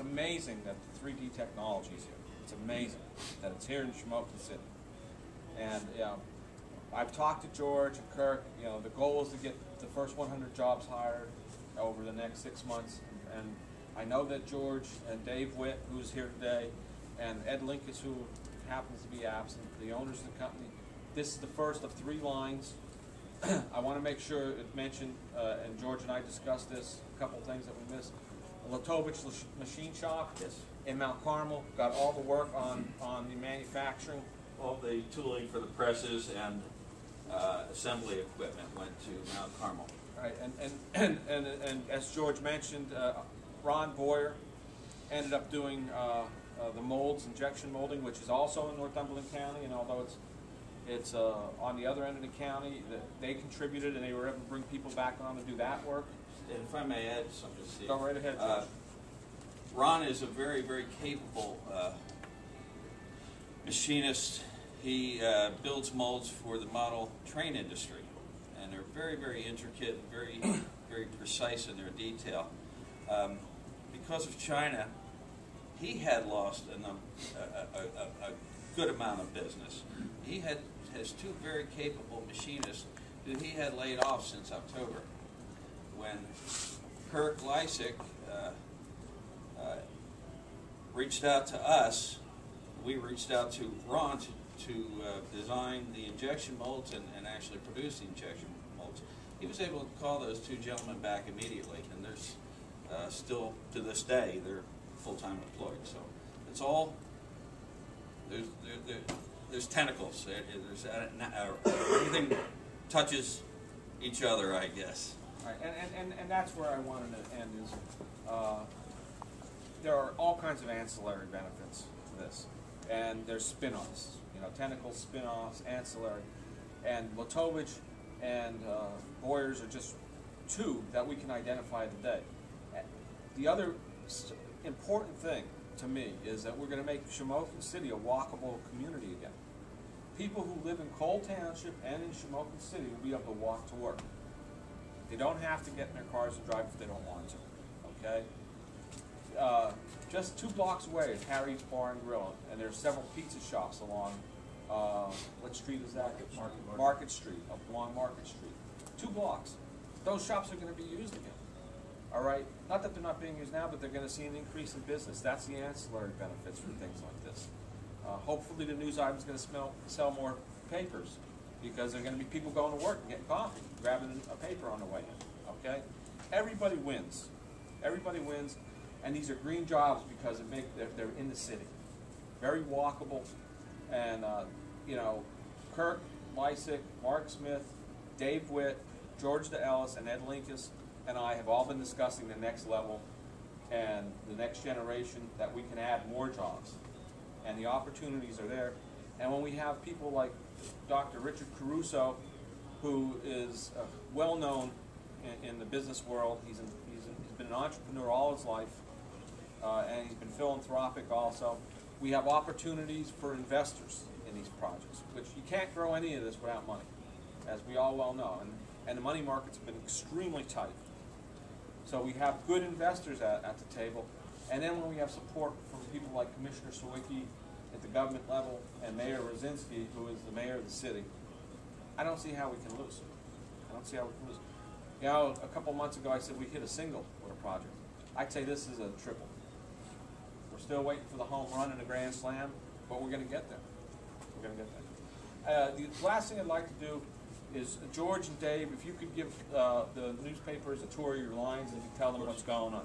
amazing that the 3D technology is here. It's amazing that it's here in Shamokin City. And I've talked to George and Kirk. You know, the goal is to get the first 100 jobs hired over the next 6 months. And I know that George and Dave Witt, who's here today, and Ed Linkus, who happens to be absent, the owners of the company, this is the first of 3 lines. I want to make sure it mentioned, and George and I discussed this, a couple of things that we missed. Latovich Machine Shop in Mount Carmel got all the work on the manufacturing. All the tooling for the presses and assembly equipment went to Mount Carmel. Right, and as George mentioned, Ron Boyer ended up doing the molds, injection molding, which is also in Northumberland County, and although it's on the other end of the county, they contributed and they were able to bring people back on to do that work. And if I may add something, Steve. Go right ahead, George. Ron is a very, very capable machinist. He builds molds for the model train industry, and they're very, very intricate, very, very precise in their detail. Because of China, he had lost a good amount of business. He has 2 very capable machinists that he had laid off since October. When Kirk Lysick reached out to us, we reached out to Ron to design the injection molds and actually produce the injection molds. He was able to call those 2 gentlemen back immediately, and there's still to this day they're full-time employed. So it's all there's tentacles. There's everything touches each other, I guess. Right, and that's where I wanted to end is there are all kinds of ancillary benefits to this, and there's spin-offs, you know, tentacles, spin-offs, ancillary, and Latovich and Boyers are just 2 that we can identify today. The other important thing to me is that we're going to make Shamokin City a walkable community again. People who live in Cole Township and in Shamokin City will be able to walk to work. They don't have to get in their cars and drive if they don't want to, okay? Just 2 blocks away is Harry's Bar and Grill, and there's several pizza shops along, what street is that? Market Street, along Market Street. 2 blocks. Those shops are going to be used again, all right? Not that they're not being used now, but they're going to see an increase in business. That's the ancillary benefits for things like this. Hopefully the news item is going to sell more papers, because there are going to be people going to work and getting coffee, grabbing a paper on the way in, okay? Everybody wins. Everybody wins, and these are green jobs because they're in the city. Very walkable, and, you know, Kirk Lysick, Mark Smith, Dave Witt, George DeEllis, and Ed Linkus and I have all been discussing the next level and the next generation that we can add more jobs, and the opportunities are there. And when we have people like Dr. Richard Caruso, who is well known in the business world, he's been an entrepreneur all his life, and he's been philanthropic also. We have opportunities for investors in these projects, which you can't grow any of this without money, as we all well know. And the money markets have been extremely tight. So we have good investors at the table. And then when we have support from people like Commissioner Sawicki at the government level and Mayor Rosinski, who is the mayor of the city, I don't see how we can lose. I don't see how we can lose. You know, a couple months ago I said we hit a single with a project. I'd say this is a triple. We're still waiting for the home run and the grand slam, but we're going to get there. We're going to get there. The last thing I'd like to do is, George and Dave, if you could give the newspapers a tour of your lines and tell them what's going on.